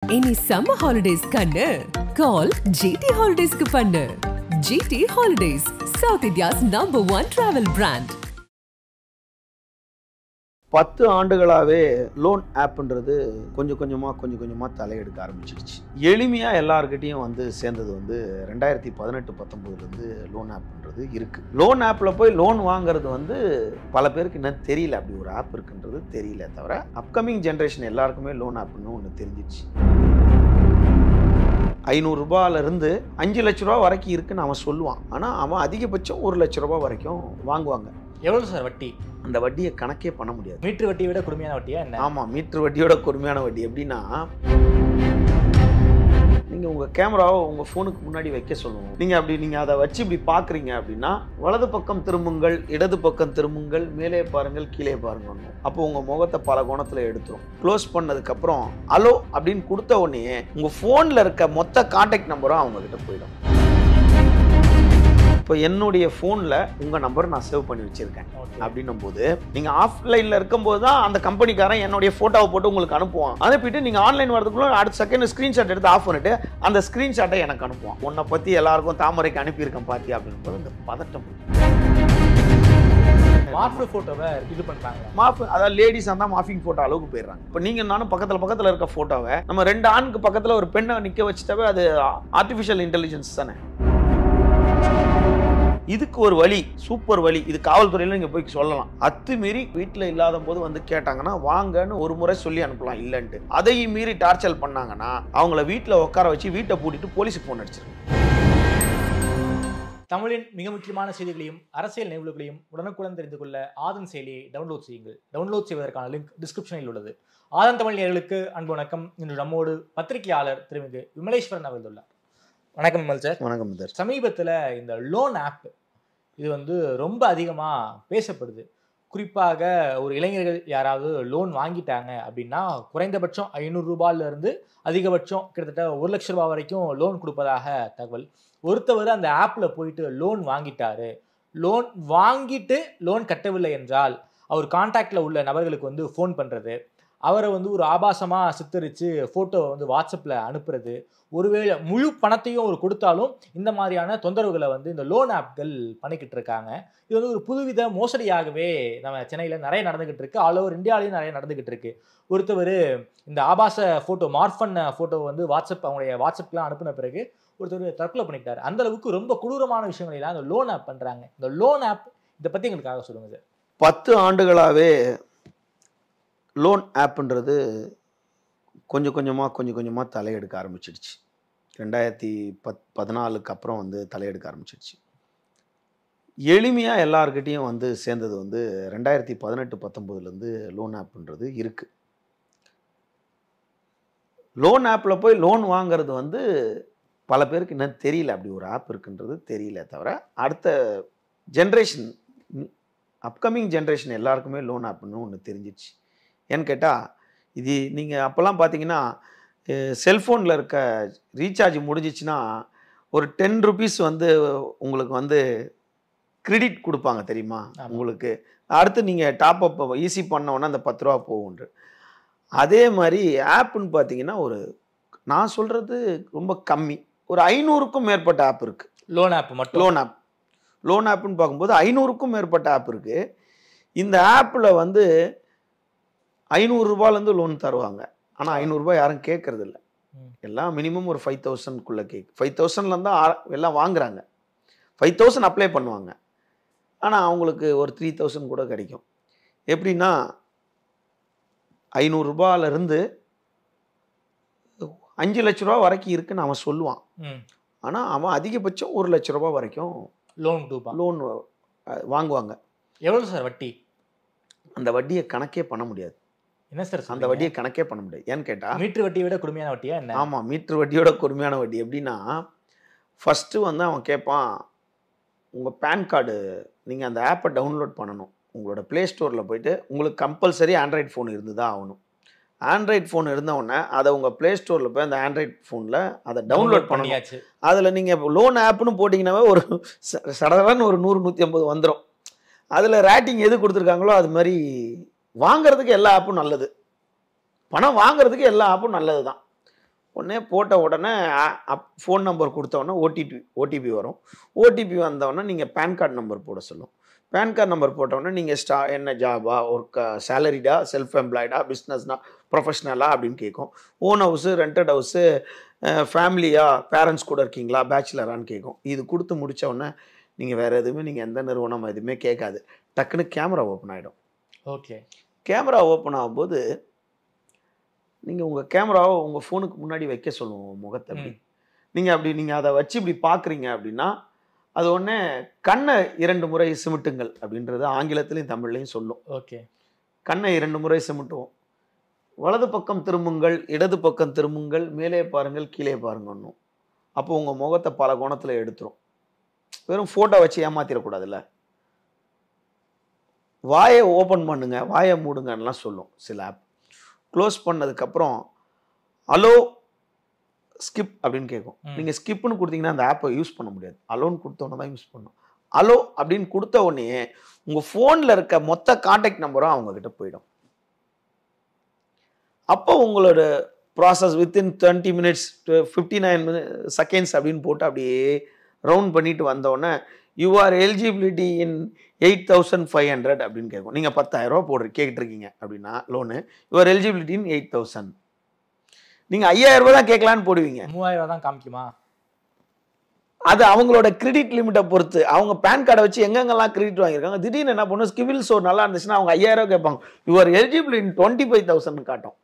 Any summer holidays kannu call GT Holidays ku pannu. GT Holidays, South India's #1 travel brand. 10 ஆண்டுகளாவே loan ஆப்ன்றது கொஞ்சம் கொஞ்சமா தலையெடுக்க ஆரம்பிச்சிடுச்சு. எளிமையா எல்லார்கிட்டையும் வந்து சேர்ந்தது வந்து 2018-19 இருந்து லோன் ஆப்ன்றது இருக்கு. லோன் ஆப்ல போய் லோன் வாங்குறது வந்து பல பேருக்கு என்ன தெரியல, அப்படி ஒரு ஆப் இருக்குன்றது தெரியல. தவிர அப்கமிங் ஜென்ரேஷன் எல்லாருக்குமே லோன் ஆப்னு ஒன்று தெரிஞ்சிடுச்சு. 500 ரூபாயிலிருந்து 5 லட்ச ரூபா வரைக்கும் இருக்குன்னு அவன் சொல்லுவான். ஆனால் அவன் அதிகபட்சம் 1 லட்ச ரூபா வரைக்கும் வாங்குவாங்க. எவ்வளவு சார் வட்டி? அந்த வட்டியை கணக்கே பண்ண முடியாது. மீட்டர் வட்டியை விட கொடுமையான வட்டியா என்ன? ஆமா, மீட்டர் வட்டியோட கொடுமையான வட்டி. எப்படின்னா, நீங்க உங்க கேமராவை உங்க போனுக்கு முன்னாடி வைக்க சொல்லுவோம். நீங்க அதை வச்சு இப்படி பாக்குறீங்க அப்படின்னா, வலது பக்கம் திரும்புங்கள், இடது பக்கம் திரும்புங்கள், மேலே பாருங்கள், கீழே பாருங்க. அப்போ உங்க முகத்தை பல கோணத்துல எடுத்துரும். க்ளோஸ் பண்ணதுக்கு அப்புறம் அலோ அப்படின்னு கொடுத்த உடனே உங்க போன்ல இருக்க மொத்த கான்டாக்ட் நம்பரும் அவங்க கிட்ட போயிடும். இப்போ என்னுடைய ஃபோனில் உங்கள் நம்பர் நான் சேவ் பண்ணி வச்சுருக்கேன் அப்படின்னும் போது, நீங்கள் ஆஃப்லைனில் இருக்கும்போது தான் அந்த கம்பெனிக்காரன் என்னுடைய ஃபோட்டோவை போட்டு உங்களுக்கு அனுப்புவான். அனுப்பிட்டு நீங்கள் ஆன்லைன் வரதுக்குள்ள அடுத்த செகண்ட் ஸ்க்ரீன்ஷாட் எடுத்து ஆஃப் பண்ணிட்டு அந்த ஸ்க்ரீன்ஷாட்டை எனக்கு அனுப்புவான். உன்னை பற்றி எல்லாருக்கும் தாமரைக்கு அனுப்பியிருக்கேன் பார்த்தி அப்படின்னு போது இந்த பதட்டம். மார்ஃபிங் ஃபோட்டோவை இது பண்ணுறாங்க. அதாவது லேடிஸ் இருந்தால் மார்ஃபிங் ஃபோட்டோ அளவுக்கு போயிடுறாங்க. இப்போ நீங்கள் நானும் பக்கத்தில் இருக்க ஃபோட்டோவை நம்ம 2 ஆணுக்கு பக்கத்தில் ஒரு பெண்ணை நிற்க வச்சுட்டாவே அது ஆர்டிஃபிஷியல் இன்டெலிஜென்ஸ் தானே. இதுக்கு ஒரு வழி, சூப்பர் வழி. இது காவல்துறையில நீங்க போய் சொல்லலாம். அத்துமீறி வீட்டுல இல்லாத போது வந்து கேட்டாங்கன்னா வாங்கன்னு ஒரு முறை சொல்லி அனுப்பலாம் இல்லன்ட்டு. அதையும் மீறி டார்ச்சர் பண்ணாங்கன்னா அவங்கள வீட்டுல உட்கார வச்சு வீட்டை பூட்டிட்டு போலீஸுக்கு போன் அடிச்சிருங்க. தமிழின் மிக முக்கியமான செய்திகளையும் அரசியல் நிகழ்வுகளையும் உடனுக்குடன் தெரிந்து கொள்ள ஆதன் செயலியை டவுன்லோட் செய்யுங்கள். டவுன்லோட் செய்வதற்கான லிங்க் டிஸ்கிரிப்ஷனில் உள்ளது. ஆதன் தமிழ் நேயர்களுக்கு அன்பு வணக்கம். இன்று நம்மோடு பத்திரிகையாளர் திருமிகு விமலேஸ்வரன் அவர்கள். வணக்கம் விமல் சார். வணக்கம் சார். சமீபத்தில் இந்த லோன் ஆப் இது வந்து ரொம்ப அதிகமாக பேசப்படுது. குறிப்பாக ஒரு இளைஞர்கள் யாராவது லோன் வாங்கிட்டாங்க அப்படின்னா குறைந்தபட்சம் 500 ரூபாயிலிருந்து அதிகபட்சம் கிட்டத்தட்ட 1 லட்ச ரூபாய் வரைக்கும் லோன் கொடுப்பதாக தகவல். ஒருத்தவர் அந்த ஆப்பில் போயிட்டு லோன் வாங்கிட்டாரு, லோன் வாங்கிட்டு லோன் கட்டவில்லை என்றால் அவர் கான்டாக்டில் உள்ள நபர்களுக்கு வந்து ஃபோன் பண்ணுறது, அவரை வந்து ஒரு ஆபாசமாக சித்தரித்து ஃபோட்டோவை வந்து வாட்ஸ்அப்பில் அனுப்புறது, ஒருவேளை முழு பணத்தையும் அவர் கொடுத்தாலும் இந்த மாதிரியான தொந்தரவுகளை வந்து இந்த லோன் ஆப்கள் பண்ணிக்கிட்டு இருக்காங்க. இது வந்து ஒரு புதுவித மோசடியாகவே நம்ம சென்னையில் நிறைய நடந்துகிட்டு இருக்கு. ஆல் ஓவர் இந்தியாவிலையும் நிறைய நடந்துகிட்டு இருக்கு. ஒருத்தவர் இந்த ஆபாச ஃபோட்டோ மார்ஃபன் ஃபோட்டோவை வந்து அவங்களுடைய வாட்ஸ்அப்லாம் அனுப்பின பிறகு ஒருத்தர் தற்கொலை பண்ணிட்டார். அந்த அளவுக்கு ரொம்ப கொடூரமான விஷயங்களெல்லாம் இந்த லோன் ஆப் பண்ணுறாங்க. இந்த லோன் ஆப் இதை பற்றி எங்களுக்காக சொல்லுங்கள் சார். 10 ஆண்டுகளாகவே லோன் ஆப்ன்றது கொஞ்சம் கொஞ்சமாக தலையெடுக்க ஆரம்பிச்சிடுச்சு. 2014 அப்புறம் வந்து தலையெடுக்க ஆரம்பிச்சிடுச்சு. எளிமையாக எல்லார்கிட்டையும் வந்து சேர்ந்தது வந்து 2018-19 லோன் ஆப்ன்றது இருக்கு. லோன் ஆப்பில் போய் லோன் வாங்கிறது வந்து பல பேருக்கு என்ன தெரியல, அப்படி ஒரு ஆப் இருக்குன்றது தெரியல. தவிர அடுத்த ஜென்ரேஷன், அப்கமிங் ஜென்ரேஷன் எல்லாருக்குமே லோன் ஆப்னு ஒன்று தெரிஞ்சிடுச்சு. ஏன்னு கேட்டால், இது நீங்கள் அப்போல்லாம் பார்த்தீங்கன்னா செல்ஃபோனில் இருக்க ரீசார்ஜ் முடிஞ்சிச்சுன்னா ஒரு 10 ருபீஸ் வந்து உங்களுக்கு வந்து கிரெடிட் கொடுப்பாங்க தெரியுமா உங்களுக்கு. அடுத்து நீங்கள் டாப் அப் ஈஸி பண்ணோன்னா அந்த 10 ரூபா போகும்ன்று. அதே மாதிரி ஆப்புன்னு பார்த்தீங்கன்னா நான் சொல்கிறது ரொம்ப கம்மி, ஒரு 500க்கும் மேற்பட்ட ஆப் இருக்குது. லோன் ஆப் மட்டும் லோன் ஆப்புன்னு பார்க்கும்போது 500க்கும் மேற்பட்ட ஆப் இருக்குது. இந்த ஆப்பில் வந்து 500 ரூபாயிலேருந்து லோன் தருவாங்க. ஆனால் 500 ரூபாய் யாரும் கேட்கறது இல்லை. எல்லாம் மினிமம் ஒரு 5000க்குள்ளே 5000லேருந்து எல்லாம் வாங்குறாங்க. 5000 அப்ளை பண்ணுவாங்க. ஆனால் அவங்களுக்கு ஒரு 3000 கூட கிடைக்கும். எப்படின்னா 500 ரூபாயிலிருந்து 5 லட்ச ரூபா வரைக்கும் இருக்குன்னு அவன் சொல்லுவான். ஆனால் அவன் அதிகபட்சம் 1 லட்ச ரூபா வரைக்கும் லோன் வாங்குவாங்க. எவ்வளவு சார் வட்டி? அந்த வட்டியை கணக்கே பண்ண முடியாது. என்ன சார் அந்த வட்டியை கணக்கே பண்ண முடியாது. ஏன்னு கேட்டால், மீட்டர் வட்டியை விட கொடுமையான வட்டியா என்ன? ஆமாம், மீட்டர் வட்டியோட கொடுமையான வட்டி. எப்படின்னா, ஃபஸ்ட்டு வந்து அவன் கேட்பான், உங்கள் பேன் கார்டு நீங்கள் அந்த ஆப்பை டவுன்லோட் பண்ணணும். உங்களோட ப்ளே ஸ்டோரில் போயிட்டு உங்களுக்கு கம்பல்சரி ஆண்ட்ராய்ட் ஃபோன் இருந்து தான் ஆகணும். ஆண்ட்ராய்ட் ஃபோன் இருந்தவுடனே அதை உங்கள் ப்ளே ஸ்டோரில் போய் அந்த ஆண்ட்ராய்ட் ஃபோனில் அதை டவுன்லோட் பண்ணியாச்சு. அதில் நீங்கள் லோன் ஆப்னு போட்டிங்கன்னாவே ஒரு சடன்னு ஒரு 100-150 வந்துடும். அதில் ரேட்டிங் எது கொடுத்துருக்காங்களோ அது மாதிரி வாங்கிறதுக்கு எல்லா ஆப்பும் நல்லது, பணம் வாங்கிறதுக்கு எல்லா ஆப்பும் நல்லது தான். உடனே போட்ட உடனே ஃபோன் நம்பர் கொடுத்தோடனே ஓடிபி வரும். ஓடிபி வந்தோடனே நீங்கள் பேன் கார்டு நம்பர் போட சொல்லும். பேன் கார்டு நம்பர் போட்டோடனே நீங்கள் என்ன ஜாபா, ஒர்க்கா, சேலரிடா, செல்ஃப் எம்ப்ளாய்டா, பிஸ்னஸ்னா, ப்ரொஃபஷ்னலா அப்படின்னு கேட்கும். ஓன் ஹவுஸு, ரெண்டட் ஹவுஸு, ஃபேமிலியா, பேரண்ட்ஸ் கூட இருக்கீங்களா, பேச்சுலரான்னு கேட்கும். இது கொடுத்து முடித்த உடனே நீங்கள் வேறு எதுவுமே நீங்கள் எந்த நிறுவனம் எதுவுமே கேட்காது. டக்குன்னு கேமரா ஓப்பன் ஆகிடும். ஓகே. கேமரா ஓப்பன் ஆகும்போது நீங்கள் உங்கள் கேமராவை உங்கள் ஃபோனுக்கு முன்னாடி வைக்க சொல்லுவோம் முகத்தை. அப்படி நீங்கள் அதை வச்சு இப்படி பார்க்குறீங்க அப்படின்னா அது ஒன்று கண்ணை 2 முறை சிமிட்டுங்கள் அப்படின்றது ஆங்கிலத்திலையும் தமிழ்லையும் சொல்லும். ஓகே. கண்ணை 2 முறை சிமிட்டுவோம். வலது பக்கம் திரும்புங்கள், இடது பக்கம் திரும்புங்கள், மேலே பாருங்கள், கீழே பாருங்கன்னும். அப்போ உங்கள் முகத்தை பல கோணத்தில் எடுத்துரும். வெறும் ஃபோட்டோ வச்சு ஏமாத்திடக்கூடாதுல்ல. வாயை ஓப்பன் பண்ணுங்க, வாயை மூடுங்கன்னெலாம் சொல்லும் சில ஆப். க்ளோஸ் பண்ணதுக்கப்புறம் அலோ ஸ்கிப் அப்படின்னு கேட்கும். நீங்கள் ஸ்கிப்னு கொடுத்தீங்கன்னா அந்த ஆப்பை யூஸ் பண்ண முடியாது. அலோன்னு கொடுத்தோன்னே தான் யூஸ் பண்ணணும். அலோ அப்படின்னு கொடுத்த உடனே உங்கள் ஃபோனில் இருக்க மொத்த கான்டாக்ட் நம்பரும் அவங்கக்கிட்ட போயிடும். அப்போ உங்களோட ப்ராசஸ் வித்தின் 20 minutes 59 seconds அப்படின்னு போட்டு அப்படியே ரவுண்ட் பண்ணிட்டு வந்தோடனே யூ ஆர் எலிஜிபிலிட்டி இன் 8,500 அப்படின்னு கேட்கும். நீங்கள் 10,000 ரூபா கேட்டுருக்கீங்க அப்படின்னா லோனு, யூ ஆர் எலிஜிபிலிட்டி இன் 8,000. நீங்கள் 5,000 ரூபா தான் கேட்கலான்னு போடுவீங்க. 3,000 தான் காமிக்குமா? அது அவங்களோட கிரெடிட் லிமிட்டை பொறுத்து. அவங்க பேன் கார்டை வச்சு எங்கெங்கெல்லாம் கிரெடிட் வாங்கியிருக்காங்க, திடீர்னு என்ன பண்ணும், ஸ்கிவில் ஸ்கோர் நல்லா இருந்துச்சுன்னா அவங்க 5,000 ரூபா கேட்பாங்க. யூ ஆர் எலிஜிபிள் இன் 25,000 காட்டும்.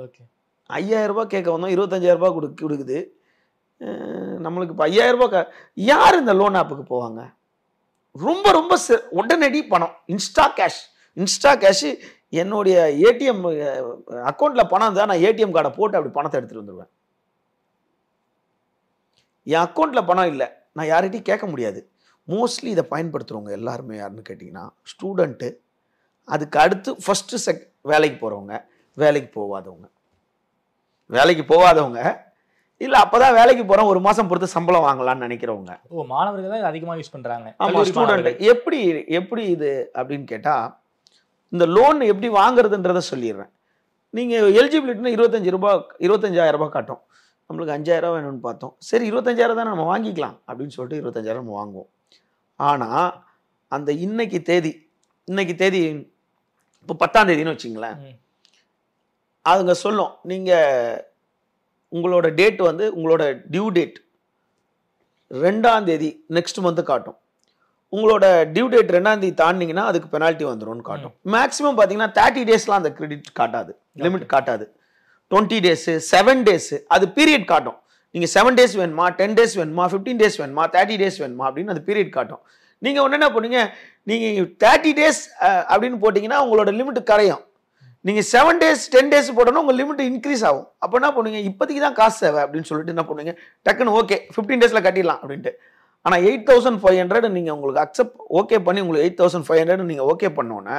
ஓகே. 5,000 ரூபா கேட்க வந்தோம், 25,000 ரூபா கொடுக்குது. நம்மளுக்கு இப்போ 5,000 ரூபா யார் இந்த லோன் ஆப்புக்கு போவாங்க? ரொம்ப ரொம்ப உடனடி பணம், இன்ஸ்டா கேஷ். என்னுடைய ஏடிஎம் அக்கௌண்ட்டில் பணம் இருந்தால் நான் ஏடிஎம் கார்டை போட்டு அப்படி பணத்தை எடுத்துகிட்டு வந்துடுவேன். என் அக்கௌண்ட்டில் பணம் இல்லை, நான் யார்கிட்டையும் கேட்க முடியாது. மோஸ்ட்லி இதை பயன்படுத்துகிறவங்க எல்லாருமே யாருன்னு கேட்டிங்கன்னா ஸ்டூடெண்ட்டு, அதுக்கு அடுத்து ஃபஸ்ட்டு வேலைக்கு போகிறவங்க, வேலைக்கு போகாதவங்க இல்லை அப்போ தான் வேலைக்கு போகிறோம், ஒரு மாதம் பொறுத்து சம்பளம் வாங்கலான்னு நினைக்கிறவங்க. மாணவர்கள் தான் அதிகமாக யூஸ் பண்ணுறாங்க. ஆமாம், ஸ்டூடெண்ட். எப்படி இது அப்படின்னு கேட்டால் இந்த லோன் எப்படி வாங்குறதுன்றதை சொல்லிடுறேன். நீங்கள் எலிஜிபிலிட்டினா 25,000 ரூபாய் காட்டும். நம்மளுக்கு 5,000 வேணும்னு பார்த்தோம். சரி 25,000 தான் நம்ம வாங்கிக்கலாம் அப்படின்னு சொல்லிட்டு 25,000 நம்ம வாங்குவோம். ஆனால் அந்த இன்னைக்கு தேதி இப்போ 10ஆம் தேதின்னு வச்சிங்களேன், அதுங்க சொல்லும் நீங்கள் உங்களோட டேட் உங்களோட டியூ டேட் 2ஆம் தேதி நெக்ஸ்ட் மந்த்து காட்டும். உங்களோட டியூ டேட் 2ஆம் தேதி தாண்டிங்கன்னா அதுக்கு பெனால்ட்டி வந்துடும்னு காட்டும். மேக்ஸிமம் பார்த்தீங்கன்னா 30 டேஸ்லாம் அந்த கிரெடிட் காட்டாது, லிமிட் காட்டாது. 20 டேஸு, 7 டேஸு அது பீரியட் காட்டும். நீங்கள் 7 டேஸ் வேணுமா, 10 டேஸ் வேணுமா, 15 டேஸ் வேணுமா, 30 டேஸ் வேணுமா அப்படின்னு அது பீரியட் காட்டும். நீங்கள் ஒன்று என்ன பண்ணுங்க, நீங்கள் 30 டேஸ் அப்படின்னு போட்டிங்கன்னா உங்களோட லிமிட் கரையும். நீங்கள் 7 டேஸ் 10 டேஸ் போட்டோன்னா உங்கள் லிமிட் இன்க்ரீஸ் ஆகும். அப்போ என்ன பண்ணுவீங்க, இப்போதைக்கு தான் காசு தேவை அப்படின்னு சொல்லிட்டு என்ன பண்ணுவீங்க, டக்குன்னு ஓகே 15 டேஸில் கட்டிடலாம் அப்படின்ட்டு. ஆனால் 8,500 நீங்கள் உங்களுக்கு அக்செப்ட் ஓகே பண்ணி உங்களுக்கு 8,500 நீங்கள் ஓகே பண்ணோன்னே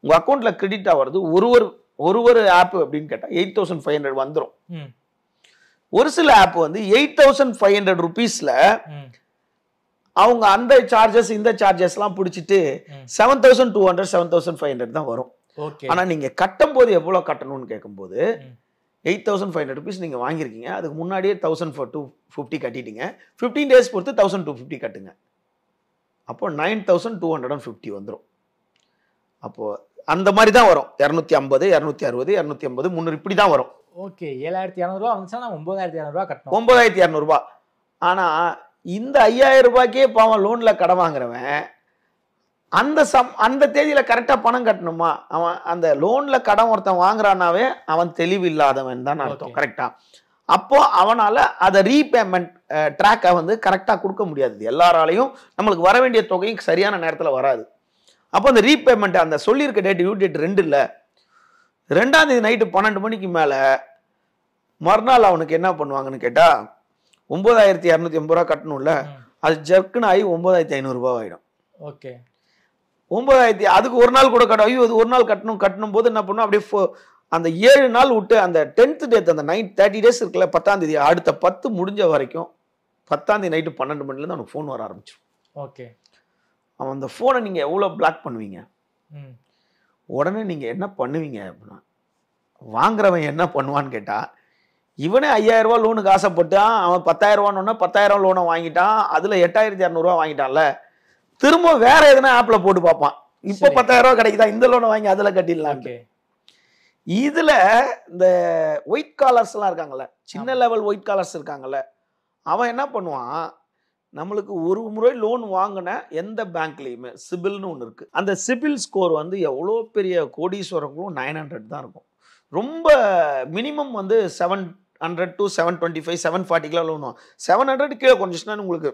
உங்கள் அக்கௌண்ட்டில் கிரெடிட் ஆகிறது ஒரு ஆப் அப்படின்னு கேட்டால் 8,500 வந்துடும். ஒரு சில ஆப் 8,500 ருபீஸில் அவங்க அந்த சார்ஜஸ் இந்த சார்ஜஸ்லாம் பிடிச்சிட்டு 7,200 7,500 தான் வரும். ஆனா நீங்க கட்டும் போது எவ்வளவு கட்டணும்னு கேட்கும்போது 8,500 ருபீஸ் நீங்க வாங்கியிருக்கீங்க, அதுக்கு முன்னாடியே 1,250 கட்டிட்டீங்க. 15 டேஸ் பொறுத்து 1,250 கட்டுங்க. அப்போ 9,250 வந்துடும். அப்போ அந்த மாதிரி தான் வரும். 250 260 280 300 இப்படி தான் வரும். ஓகே. 7,200 ரூபா வந்துச்சுன்னா 9,200 ரூபா கட்டணும். 9,200 ரூபா. ஆனா இந்த 5,000 ரூபாய்க்கே பாவம் லோன்ல கடன் வாங்குறவன் அந்த தேதியில கரெக்டா பணம் கட்டணுமா? அவன் அந்த லோன்ல கடன் ஒருத்தன் வாங்குறானாவே அவன் தெளிவு இல்லாதவன் தான் அர்த்தம். கரெக்டா? அப்போ அவனால அதை ரீபேமெண்ட் ட்ராக்கை கரெக்டா கொடுக்க முடியாது. எல்லாராலையும் நம்மளுக்கு வர வேண்டிய தொகையும் சரியான நேரத்தில் வராது. அப்போ அந்த ரீபேமெண்ட் அந்த சொல்லியிருக்க டேட் டியூ டேட் 2 இல்லை, 2ஆம் தேதி நைட்டு 12 மணிக்கு மேலே மறுநாள் அவனுக்கு என்ன பண்ணுவாங்கன்னு கேட்டா 9,280 ரூபா கட்டணும்ல, அது ஜர்க்குன்னு ஆகி 9,500 ரூபா ஆகிடும். ஓகே. 9,000 அதுக்கு ஒரு நாள் கூட கட்டும். ஐயோ அது ஒரு நாள் கட்டணும் போது என்ன பண்ணும், அப்படியே அந்த 7 நாள் விட்டு அந்த 10th டேட் அந்த 30 டேஸ் இருக்குல்ல, 10ஆம் தேதி அடுத்த 10 முடிஞ்ச வரைக்கும் 10ஆம் தேதி நைட்டு 12 மணிலேருந்து அவனுக்கு ஃபோன் வர ஆரம்பிச்சிடும். ஓகே. அவன் அந்த ஃபோனை நீங்கள் எவ்வளோ பிளாக் பண்ணுவீங்க? உடனே நீங்கள் என்ன பண்ணுவீங்க அப்படின்னா, வாங்குறவன் என்ன பண்ணுவான்னு கேட்டால் இவனே 5000 ரூபா லோனுக்கு ஆசைப்பட்டான், அவன் 10,000 ரூபான்னு 10,000 லோனை வாங்கிட்டான், அதுல 8,200 ரூபா வாங்கிட்டான்ல, திரும்ப வேற எதுனா ஆப்ல போட்டு பார்ப்பான், இப்போ 10,000 ரூபா கிடைக்குதா, இந்த லோனை வாங்கி அதுல கட்டிடலாம். இதுல இந்த ஒயிட் காலர்ஸ் எல்லாம் இருக்காங்கல்ல, சின்ன லெவல் ஒயிட் காலர்ஸ் இருக்காங்கல்ல, அவன் என்ன பண்ணுவான், நம்மளுக்கு ஒரு முறை லோன் வாங்கின எந்த பேங்க்லையுமே சிபில்னு ஒன்று இருக்கு, அந்த சிபில் ஸ்கோர் வந்து எவ்வளோ பெரிய கோடீஸ்வரங்களும் 900 தான் இருக்கும். ரொம்ப மினிமம் வந்து 700 to 725 740 லோன் 700 கீழே கொஞ்சம் உங்களுக்கு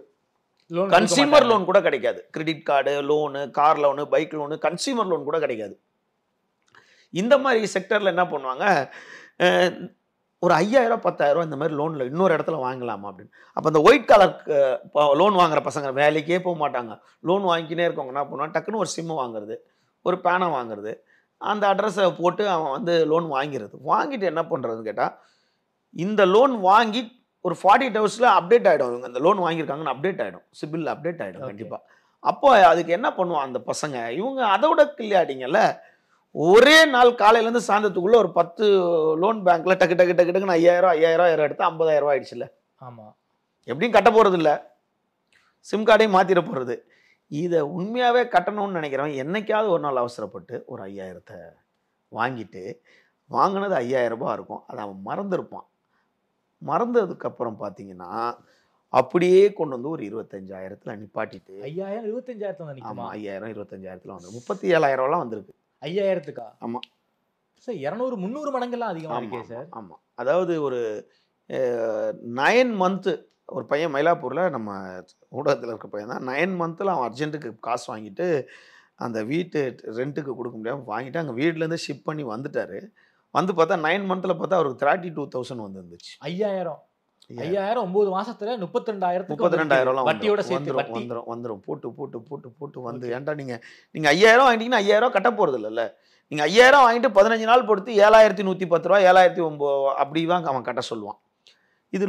கன்சியூமர் லோன் கூட கிடைக்காது. Credit card loan, car loan, bike loan, consumer loan கூட கிடைக்காது. இந்த மாதிரி செக்டர்ல என்ன பண்ணுவாங்க, ஒரு 5000 10,000 இந்த மாதிரி லோன்ல இன்னொரு இடத்துல வாங்கலாமா அப்படின்னு. அப்போ அந்த ஒயிட் கலர் லோன் வாங்குற பசங்க வேலைக்கே போக மாட்டாங்க, லோன் வாங்கிக்கினே இருக்கவங்க என்ன பண்ணுவாங்க, டக்குன்னு ஒரு சிம்மு வாங்குறது, ஒரு பேனை வாங்குறது, அந்த அட்ரஸை போட்டு அவன் வந்து லோன் வாங்கிறது. வாங்கிட்டு என்ன பண்ணுறதுன்னு கேட்டால், இந்த லோன் வாங்கி ஒரு 48 ஹவர்ஸில் அப்டேட் ஆகிடும், இவங்க இந்த லோன் வாங்கியிருக்காங்கன்னு அப்டேட் ஆகிடும், சிபில் அப்டேட் ஆகிடும் கண்டிப்பாக. அப்போ அதுக்கு என்ன பண்ணுவான் அந்த பசங்க, இவங்க அதோட கிளியாடிங்கல்ல, ஒரே நாள் காலையிலேருந்து சாயந்தரத்துக்குள்ளே ஒரு 10 லோன் பேங்க்கில் டக்கு டக்கு டக்கு டக்குன்னு 5000 எடுத்து 50,000 ரூபா ஆயிடுச்சுல்ல. ஆமாம், எப்படியும் கட்ட போகிறது இல்லை, சிம் கார்டையும் மாற்றிட போகிறது. இதை உண்மையாகவே கட்டணும்னு நினைக்கிறவன் என்னைக்காவது ஒரு நாள் அவசரப்பட்டு ஒரு 5000 வாங்கிட்டு, வாங்கினது 5000 ரூபாய் இருக்கும், அதை அவன் மறந்துருப்பான். மறந்ததுக்கப்புறம் பார்த்தீங்கன்னா அப்படியே கொண்டு வந்து ஒரு 25,000 நிப்பாட்டிட்டு 5000 25,000 ஆமாம் 5000 25,000 வந்து 37,000 வந்திருக்கு 5000க்கா? ஆமாம் சார், 200 300 மடங்கெல்லாம் அதிகமாக இருக்கே சார். ஆமாம், அதாவது ஒரு 9 மந்த்து ஒரு பையன் மயிலாப்பூரில் நம்ம ஊடகத்தில் இருக்க பையன் தான், 9 மந்த்தில் அவன் அர்ஜென்ட்டுக்கு காசு வாங்கிட்டு அந்த வீட்டு ரெண்ட்டுக்கு கொடுக்க முடியாமல் வாங்கிட்டு அங்கே வீட்டிலேருந்து ஷிப் பண்ணி வந்துட்டார். வந்து பார்த்தா 9 மந்த்தில் பார்த்தா அவருக்கு 32,000 வந்துருந்துச்சு. 5000 9 மாசத்துல 32,000 வட்டியோட சேர்த்து வந்துடும். போட்டு போட்டு போட்டு போட்டு வந்து, ஏன்டா நீங்கள் 5000 வாங்கிட்டீங்கன்னா 5000 கட்ட போகிறது இல்லைல்ல, நீங்கள் 5000 வாங்கிட்டு 15 நாள் பொறுத்து 7,110 ரூபா 7,009 அப்படி தான் அவன் கட்ட சொல்லுவான். இது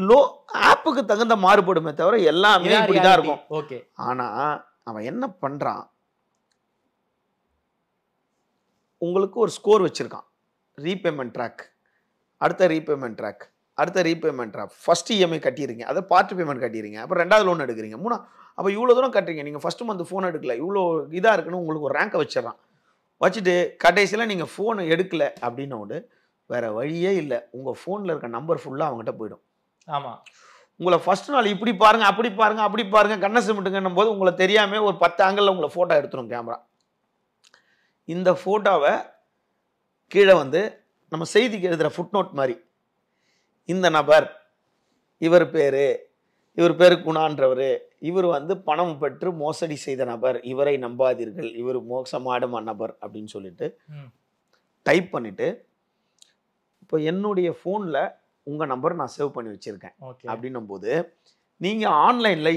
ஆப்புக்கு தகுந்த மாறுபடுமே தவிர எல்லாமே இப்படி தான் இருக்கும். ஓகே, ஆனால் அவன் என்ன பண்ணுறான், உங்களுக்கு ஒரு ஸ்கோர் வச்சுருக்கான், ரீபேமெண்ட் ட்ராக், அடுத்த ரீபேமெண்ட் ட்ராக், அடுத்த ரீபேமெண்ட் ட்ராக், ஃபர்ஸ்ட் இஎம்ஐ கட்டிடுறீங்க, அதை பார்ட் பேமெண்ட் கட்டிடுறீங்க, அப்புறம் 2வது லோன் எடுக்கிறீங்க, 3 அப்போ இவ்வளோ தூரம் கட்டுறீங்க, நீங்கள் ஃபஸ்ட்டு மந்த் ஃபோன் எடுக்கல, இவ்வளோ இதாக இருக்குன்னு உங்களுக்கு ஒரு ரேங்கை வச்சிடறான். வச்சுட்டு கடைசியில் நீங்கள் ஃபோனை எடுக்கலை அப்படின்னோடு வேறு வழியே இல்லை, உங்கள் ஃபோனில் இருக்க நம்பர் ஃபுல்லாக அவங்ககிட்ட போயிடும். ஆமாம், உங்களை ஃபஸ்ட் நாள் இப்படி பாருங்கள் அப்படி பாருங்கள் அப்படி பாருங்கள் கண்ணை சிமிட்டுங்கன்னும் போது உங்களை தெரியாமல் ஒரு 10 ஆங்கிளில் உங்களை ஃபோட்டோ எடுத்துரும் கேமரா. இந்த ஃபோட்டோவை கீழே வந்து நம்ம செய்திக்கு எழுதுகிற ஃபுட் நோட் மாதிரி, இந்த நபர் இவர் பேர் குணான்றவர், இவர் வந்து பணம் பெற்று மோசடி செய்த நபர், இவரை நம்பாதீர்கள், இவர் மோசமான நபர் அப்படின்னு சொல்லிட்டு டைப் பண்ணிட்டு, இப்போ என்னுடைய ஃபோனில் உங்கள் நம்பர் நான் சேவ் பண்ணி வச்சுருக்கேன் அப்படின்னும் போது நீங்கள் ஆன்லைனில்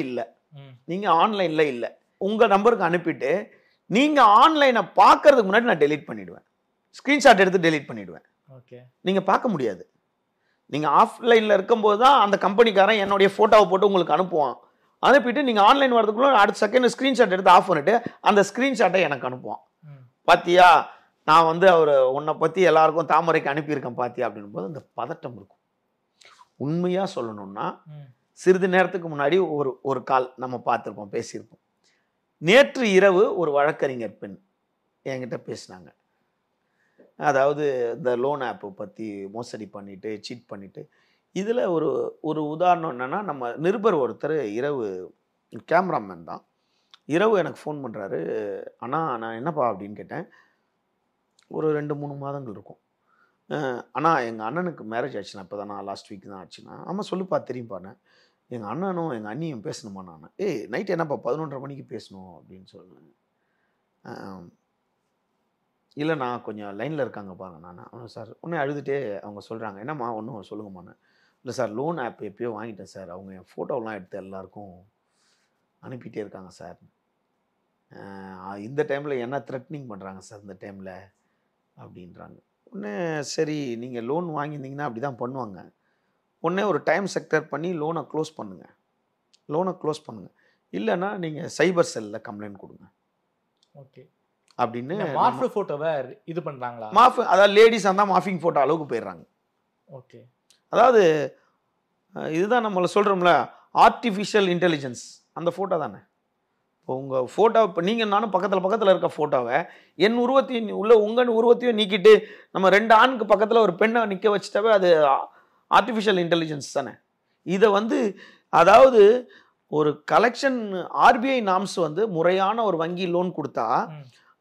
இல்லை உங்கள் நம்பருக்கு அனுப்பிட்டு நீங்கள் ஆன்லைனை பார்க்கறதுக்கு முன்னாடி நான் டெலீட் பண்ணிவிடுவேன், ஸ்க்ரீன்ஷாட் எடுத்து டெலீட் பண்ணிவிடுவேன். ஓகே, நீங்கள் பார்க்க முடியாது. நீங்கள் ஆஃப்லைனில் இருக்கும்போது தான் அந்த கம்பெனிக்காரன் என்னுடைய ஃபோட்டோவை போட்டு உங்களுக்கு அனுப்புவான். அனுப்பிட்டு நீங்கள் ஆன்லைன் வரதுக்குள்ள அடுத்த செகண்ட் ஸ்க்ரீன்ஷாட் எடுத்து ஆஃப் பண்ணிவிட்டு அந்த ஸ்க்ரீன்ஷாட்டை எனக்கு அனுப்புவான். பாத்தியா, நான் வந்து உன்னை பற்றி எல்லாருக்கும் தாமரைக்கு அனுப்பியிருக்கேன் பாத்தியா அப்படின்னும் போது அந்த பதட்டம் இருக்கும். உண்மையாக சொல்லணும்னா சிறிது நேரத்துக்கு முன்னாடி ஒரு கால் நம்ம பார்த்துருப்போம், பேசியிருப்போம். நேற்று இரவு ஒரு வழக்கறிஞர் பெண் என்கிட்ட பேசினாங்க. அதாவது இந்த லோன் ஆப்பை பற்றி மோசடி பண்ணிவிட்டு சீட் பண்ணிவிட்டு, இதில் ஒரு உதாரணம் என்னென்னா, நம்ம நிருபர் ஒருத்தர் இரவு கேமராமேன் தான், இரவு எனக்கு ஃபோன் பண்ணுறாரு, ஆனால் நான் என்னப்பா அப்படின்னு கேட்டேன். ஒரு 2-3 மாதங்கள் இருக்கும். ஆனால் எங்கள் அண்ணனுக்கு மேரேஜ் ஆச்சுன்னா, இப்போ தான் நான் லாஸ்ட் வீக் தான் ஆச்சுன்னா. ஆமாம் சொல்லுப்பா தெரியும்ப்பாண்ணே, எங்கள் அண்ணனும் எங்கள் அண்ணியும் பேசணுமா நான். நைட் என்னப்பா 11:30 மணிக்கு பேசணும் அப்படின்னு சொன்னேன். இல்லை நான் கொஞ்சம் லைனில் இருக்காங்க பாருங்க. நான் சார் உடனே அழுதுகிட்டே அவங்க சொல்கிறாங்க, என்னம்மா ஒன்றும் சொல்லுங்கம்மாண்ணே. இல்லை சார், லோன் ஆப் எப்போயோ வாங்கிட்டேன் சார், அவங்க என் ஃபோட்டோலாம் எடுத்து எல்லாருக்கும் அனுப்பிட்டே இருக்காங்க சார், இந்த டைமில் என்ன த்ரெட்னிங் பண்ணுறாங்க சார் இந்த டைமில் அப்படின்றாங்க. உடனே சரி, நீங்கள் லோன் வாங்கியிருந்தீங்கன்னா அப்படி தான் பண்ணுவாங்க, உடனே ஒரு டைம் செக்டர் பண்ணி லோனை க்ளோஸ் பண்ணுங்கள், இல்லைன்னா நீங்கள் சைபர் செல்லில் கம்ப்ளைண்ட் கொடுங்க. ஓகே அப்படின்னு ஃபோட்டோவை இது பண்ணுறாங்களா? அதாவது லேடிஸ் இருந்தால் மாஃபிங் ஃபோட்டோ அளவுக்கு போயிடுறாங்க. ஓகே, அதாவது இதுதான் நம்மளை சொல்கிறோம்ல ஆர்டிஃபிஷியல் இன்டெலிஜென்ஸ், அந்த ஃபோட்டோ தானே. இப்போ உங்கள் ஃபோட்டோ இப்போ நீங்கள் நானும் பக்கத்தில் இருக்க ஃபோட்டோவை என் உருவத்தையும் உள்ள உங்கள் உருவத்தையும் நீக்கிட்டு நம்ம 2 ஆணுக்கு பக்கத்தில் ஒரு பெண்ணை நிற்க வச்சுட்டாவே அது ஆர்டிஃபிஷியல் இன்டெலிஜென்ஸ் தானே. இதை அதாவது ஒரு கலெக்ஷன் ஆர்பிஐ நாம்ஸ் முறையான ஒரு வங்கி லோன் கொடுத்தா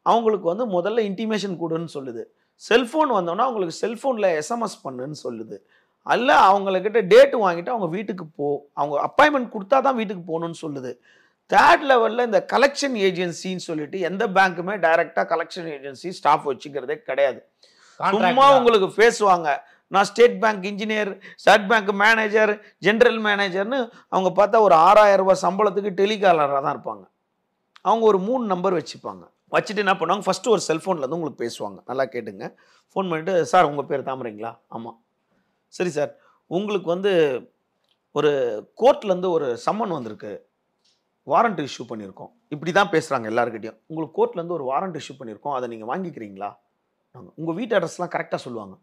அவங்களுக்கு முதல்ல இன்டிமேஷன் கொடுன்னு சொல்லுது. செல்ஃபோன் வந்தோன்னா அவங்களுக்கு செல்ஃபோனில் எஸ்எம்எஸ் பண்ணுன்னு சொல்லுது. அல்ல அவங்கக்கிட்ட டேட்டு வாங்கிட்டு அவங்க வீட்டுக்கு அவங்க அப்பாயின்மெண்ட் கொடுத்தா தான் வீட்டுக்கு போகணும்னு சொல்லுது. 3rd லெவலில் இந்த கலெக்ஷன் ஏஜென்சின்னு சொல்லிட்டு எந்த பேங்க்குமே டைரெக்டாக கலெக்ஷன் ஏஜென்சி ஸ்டாஃப் வச்சுக்கிறதே கிடையாது. சும்மா உங்களுக்கு பேசுவாங்க, நான் state bank engineer, state bank manager, general மேனேஜர்னு அவங்க பார்த்தா ஒரு 6000 ரூபாய் சம்பளத்துக்கு டெலிகாலராக தான் இருப்பாங்க. அவங்க ஒரு 3 நம்பர் வச்சுப்பாங்க. வச்சுட்டு என்ன பண்ணுவாங்க, ஃபஸ்ட்டு ஒரு செல்ஃபோன்லேருந்து உங்களுக்கு பேசுவாங்க. நல்லா கேட்டுங்க. ஃபோன் பண்ணிவிட்டு, சார் உங்கள் பேர் தாமரைங்களா? ஆமாம். சரி சார், உங்களுக்கு ஒரு கோர்ட்லேருந்து ஒரு சம்மன் வந்திருக்கு, வாரண்ட் இஷ்யூ பண்ணியிருக்கோம். இப்படி தான் பேசுகிறாங்க எல்லாருக்கிட்டையும். உங்களுக்கு கோர்ட்லேருந்து ஒரு வாரண்ட் இஷ்யூ பண்ணியிருக்கோம், அதை நீங்கள் வாங்கிக்கிறீங்களா? நாங்கள் உங்கள் வீட்டு அட்ரஸ்லாம் கரெக்டாக சொல்லுவாங்க.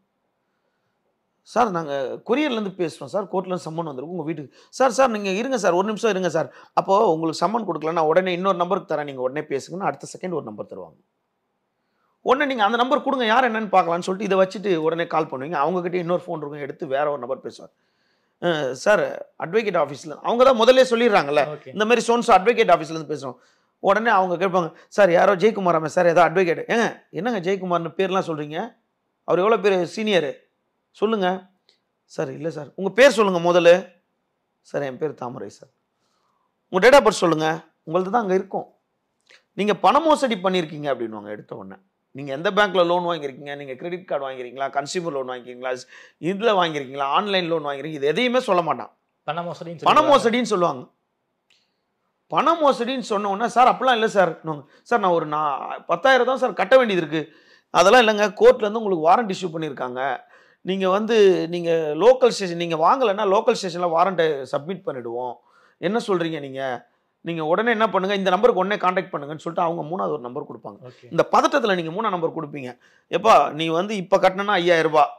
சார் நாங்கள் கொரியர்லேருந்து பேசுகிறோம் சார், கோர்ட்லேருந்து சம்மன் வந்திருக்கும் உங்கள் வீட்டுக்கு. சார் நீங்கள் இருங்க சார், ஒரு நிமிஷம் இருங்க சார். அப்போது உங்களுக்கு சம்மன் கொடுக்கல, நான் உடனே இன்னொரு நம்பருக்கு தரேன், நீங்கள் உடனே பேசுங்கன்னு அடுத்த செகண்ட் ஒரு நம்பர் தருவாங்க. உடனே நீங்கள் அந்த நம்பர் கொடுங்க, யார் என்னன்னு பார்க்கலான்னு சொல்லிட்டு இதை வச்சுட்டு உடனே கால் பண்ணுவீங்க. அவங்ககிட்ட இன்னொரு ஃபோன் இருக்கும், எடுத்து வேற ஒரு நம்பர் பேசுவார். சார் அட்வொகேட் ஆஃபீஸில் அவங்க தான் முதல்ல சொல்லிடுறாங்கல்ல, இந்த மாதிரி சோன்ஸ் அட்வொகேட் ஆஃபீஸ்லேருந்து பேசுகிறோம். உடனே அவங்க கேட்பாங்க, சார் யாரோ ஜெயக்குமாராமே சார், ஏதோ அட்வொகேட். என்னங்க ஜெயக்குமார்னு பேர்லாம் சொல்கிறீங்க, அவர் எவ்வளோ பேர் சீனியரு சொல்லுங்கள். சார் இல்லை சார், உங்கள் பேர் சொல்லுங்கள் முதல்ல. சார் என் பேர் தாமரை சார். உங்கள் டேட் ஆஃப் பர்த் சொல்லுங்கள். உங்களது தான் அங்கே இருக்கும். நீங்கள் பண மோசடி பண்ணியிருக்கீங்க அப்படின்வாங்க எடுத்த உடனே. நீங்கள் எந்த பேங்க்கில் லோன் வாங்கியிருக்கீங்க, நீங்கள் கிரெடிட் கார்டு வாங்கியிருக்கீங்களா, கன்சியூமர் லோன் வாங்கிக்கிறீங்களா, இதில் வாங்கியிருக்கீங்களா, ஆன்லைன் லோன் வாங்கிருக்கீங்க, இது எதையுமே சொல்ல மாட்டான். பண மோசடின்னு சொல்லுவாங்க. பண மோசடின்னு சொன்ன உடனே, சார் அப்படிலாம் இல்லை சார். சார் நான் 10,000 தான் சார் கட்ட வேண்டியது இருக்குது. அதெல்லாம் இல்லைங்க, கோர்ட்லேருந்து உங்களுக்கு வாரண்ட் இஷ்யூ பண்ணியிருக்காங்க. நீங்கள் நீங்கள் லோக்கல் ஸ்டேஷன் நீங்கள் வாங்கலைன்னா லோக்கல் ஸ்டேஷனில் வாரண்ட்டை சப்மிட் பண்ணிவிடுவோம். என்ன சொல்கிறீங்க நீங்கள் உடனே என்ன பண்ணுங்கள், இந்த நம்பருக்கு உடனே காண்டாக்ட் பண்ணுங்கன்னு சொல்லிட்டு அவங்க 3வது ஒரு நம்பர் கொடுப்பாங்க. இந்த பதட்டத்தில் நீங்கள் 3ஆம் நம்பர் கொடுப்பீங்க. எப்பா நீ இப்போ கட்டினா 5,000 ரூபாய்,